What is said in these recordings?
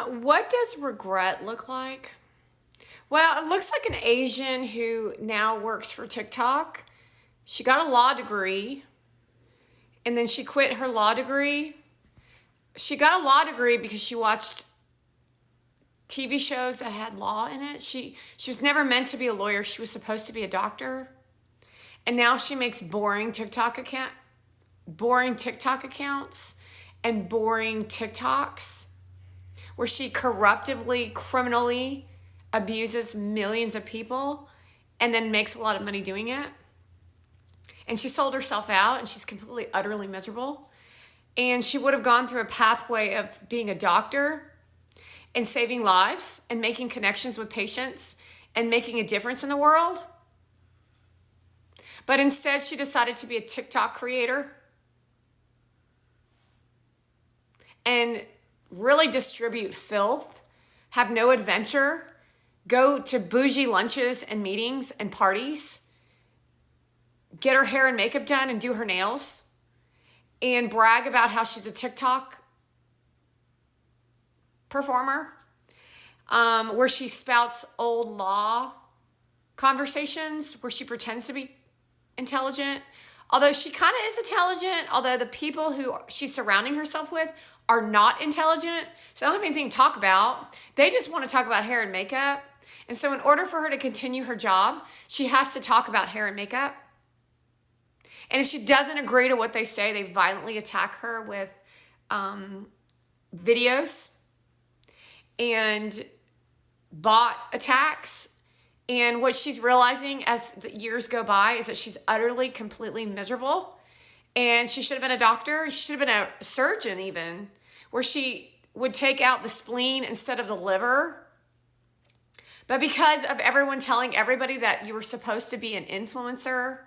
What does regret look like? Well, it looks like an Asian who now works for TikTok. She got a law degree and then she quit her law degree. She got a law degree because she watched TV shows that had law in it. She was never meant to be a lawyer. She was supposed to be a doctor. And now she makes boring TikTok accounts and boring TikToks where she corruptively, criminally abuses millions of people and then makes a lot of money doing it. And she sold herself out and she's completely, utterly miserable. And she would have gone through a pathway of being a doctor and saving lives and making connections with patients and making a difference in the world. But instead, she decided to be a TikTok creator and really distribute filth, have no adventure, go to bougie lunches and meetings and parties, get her hair and makeup done and do her nails, and brag about how she's a TikTok performer, where she spouts old law conversations, where she pretends to be intelligent, although she kind of is intelligent, although the people who she's surrounding herself with are not intelligent, so they don't have anything to talk about. They just want to talk about hair and makeup. And so in order for her to continue her job, she has to talk about hair and makeup. And if she doesn't agree to what they say, they violently attack her with videos and bot attacks. And what she's realizing as the years go by is that she's utterly, completely miserable. And she should have been a doctor. She should have been a surgeon even, where she would take out the spleen instead of the liver. But because of everyone telling everybody that you were supposed to be an influencer,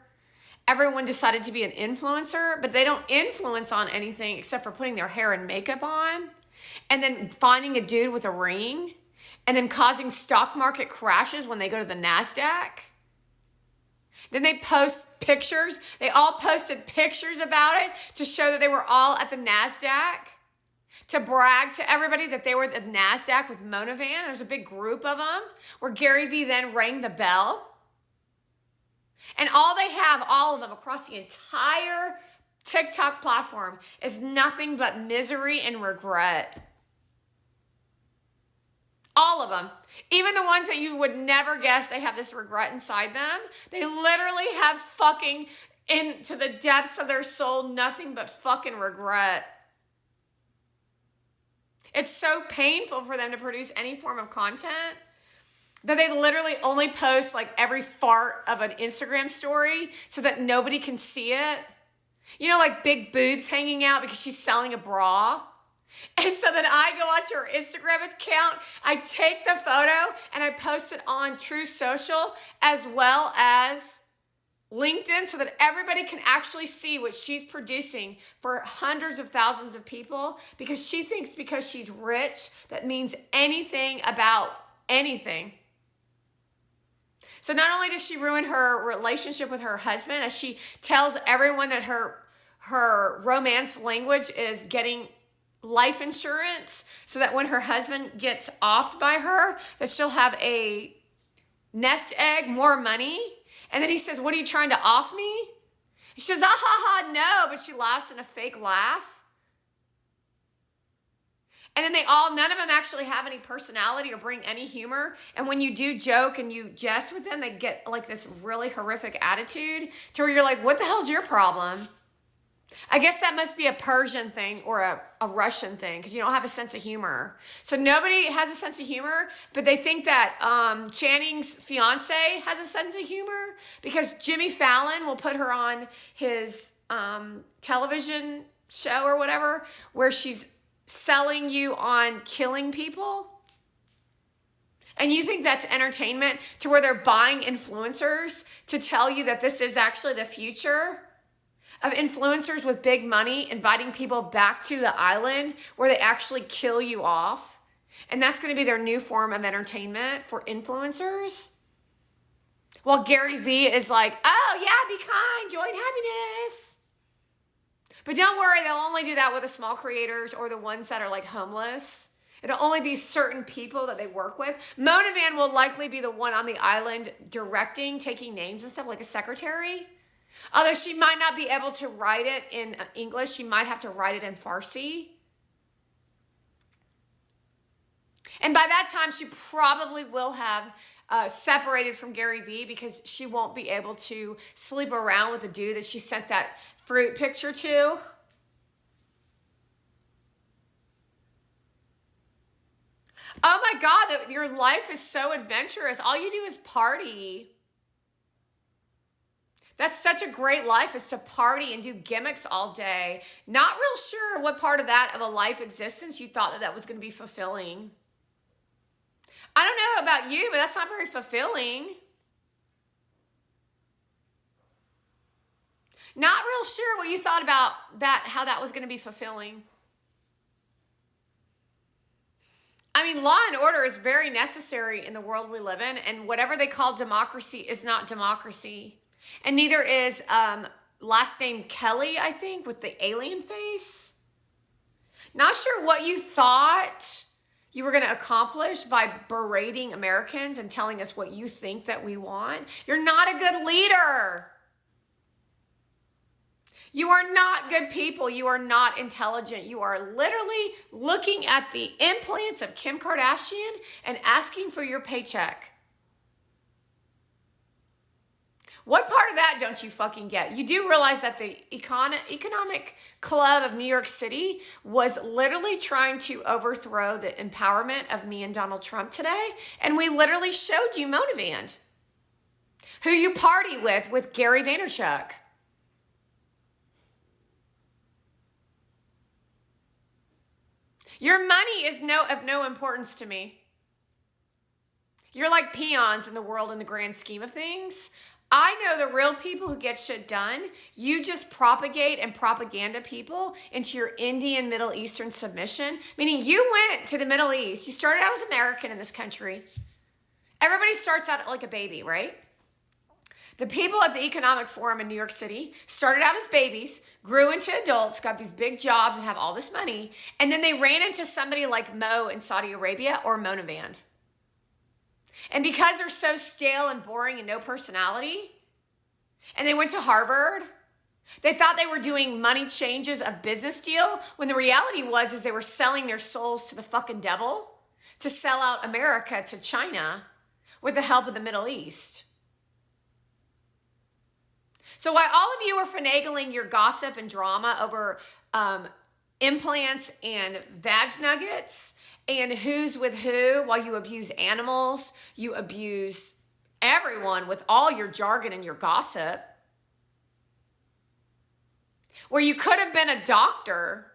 everyone decided to be an influencer, but they don't influence on anything except for putting their hair and makeup on and then finding a dude with a ring and then causing stock market crashes when they go to the NASDAQ. Then they post pictures. They all posted pictures about it to show that they were all at the NASDAQ, to brag to everybody that they were at the NASDAQ with Mona Van. There's a big group of them where Gary Vee then rang the bell. And all they have, all of them across the entire TikTok platform, is nothing but misery and regret. All of them. Even the ones that you would never guess they have this regret inside them. They literally have fucking, into the depths of their soul, nothing but fucking regret. It's so painful for them to produce any form of content that they literally only post like every fart of an Instagram story so that nobody can see it. You know, like big boobs hanging out because she's selling a bra. And so then I go onto her Instagram account, I take the photo and I post it on True Social as well as LinkedIn so that everybody can actually see what she's producing for hundreds of thousands of people, because she thinks because she's rich that means anything about anything. So not only does she ruin her relationship with her husband, as she tells everyone that her romance language is getting life insurance so that when her husband gets offed by her, that she'll have a nest egg, more money. And then he says, "What are you trying to off me?" She says, "Ah ha ha, no," but she laughs in a fake laugh. And then none of them actually have any personality or bring any humor. And when you do joke and you jest with them, they get like this really horrific attitude to where you're like, what the hell's your problem? I guess that must be a Persian thing or a Russian thing, because you don't have a sense of humor. So nobody has a sense of humor, but they think that Channing's fiance has a sense of humor because Jimmy Fallon will put her on his television show or whatever where she's selling you on killing people. And you think that's entertainment, to where they're buying influencers to tell you that this is actually the future of influencers with big money inviting people back to the island where they actually kill you off. And that's going to be their new form of entertainment for influencers. While Gary Vee is like, oh yeah, be kind, join happiness. But don't worry, they'll only do that with the small creators or the ones that are like homeless. It'll only be certain people that they work with. Mona Van will likely be the one on the island directing, taking names and stuff, like a secretary. Although she might not be able to write it in English, she might have to write it in Farsi. And by that time, she probably will have separated from Gary Vee, because she won't be able to sleep around with the dude that she sent that fruit picture to. Oh my God, your life is so adventurous. All you do is party. That's such a great life, is to party and do gimmicks all day. Not real sure what part of that, of a life existence, you thought that that was going to be fulfilling. I don't know about you, but that's not very fulfilling. Not real sure what you thought about that, how that was going to be fulfilling. I mean, law and order is very necessary in the world we live in, and whatever they call democracy is not democracy. And neither is last name Kelly, I think, with the alien face. Not sure what you thought you were going to accomplish by berating Americans and telling us what you think that we want. You're not a good leader. You are not good people. You are not intelligent. You are literally looking at the implants of Kim Kardashian and asking for your paycheck. What part of that don't you fucking get? You do realize that the Economic Club of New York City was literally trying to overthrow the empowerment of me and Donald Trump today. And we literally showed you Mona Van, who you party with Gary Vaynerchuk. Your money is of no importance to me. You're like peons in the world in the grand scheme of things. I know the real people who get shit done. You just propagate and propaganda people into your Indian Middle Eastern submission, meaning you went to the Middle East. You started out as American in this country. Everybody starts out like a baby, right? The people at the Economic Forum in New York City started out as babies, grew into adults, got these big jobs and have all this money, and then they ran into somebody like Mo in Saudi Arabia or Mona Van. And because they're so stale and boring and no personality, and they went to Harvard, they thought they were doing money changes of business deal, when the reality is they were selling their souls to the fucking devil to sell out America to China with the help of the Middle East. So while all of you are finagling your gossip and drama over implants and vag nuggets and who's with who, while you abuse animals, you abuse everyone with all your jargon and your gossip, where you could have been a doctor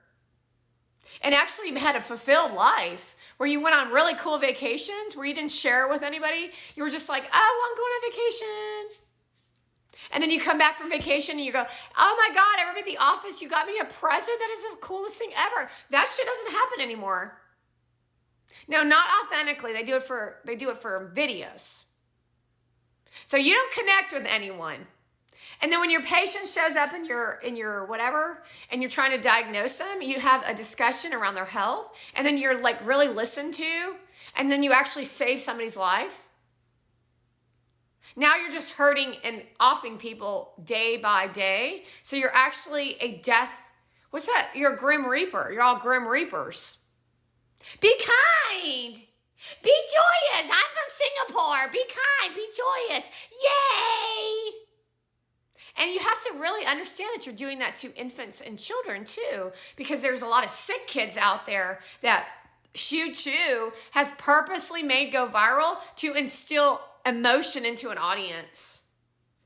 and actually had a fulfilled life, where you went on really cool vacations, where you didn't share with anybody. You were just like, oh, I'm going on vacation. And then you come back from vacation and you go, oh my God, everybody at the office, you got me a present. That is the coolest thing ever. That shit doesn't happen anymore. No, not authentically. They do it for videos. So you don't connect with anyone. And then when your patient shows up in your whatever, and you're trying to diagnose them, you have a discussion around their health, and then you're like really listened to, and then you actually save somebody's life. Now you're just hurting and offing people day by day. So you're actually a death. What's that? You're a grim reaper. You're all grim reapers. Be kind. Be joyous. I'm from Singapore. Be kind. Be joyous. Yay. And you have to really understand that you're doing that to infants and children too, because there's a lot of sick kids out there that Shoo Chew has purposely made go viral to instill emotion into an audience.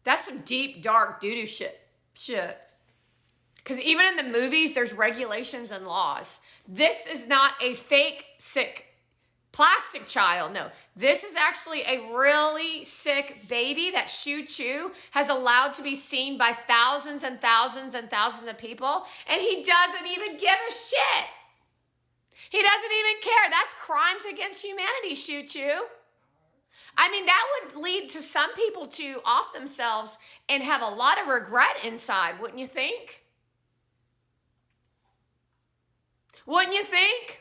That's some deep, dark doo-doo shit. Because even in the movies, there's regulations and laws. This is not a fake, sick plastic child. No, this is actually a really sick baby that Shoo Chew has allowed to be seen by thousands and thousands and thousands of people. And he doesn't even give a shit. He doesn't even care. That's crimes against humanity, Shoo Chew. I mean, that would lead to some people to off themselves and have a lot of regret inside, wouldn't you think? Wouldn't you think?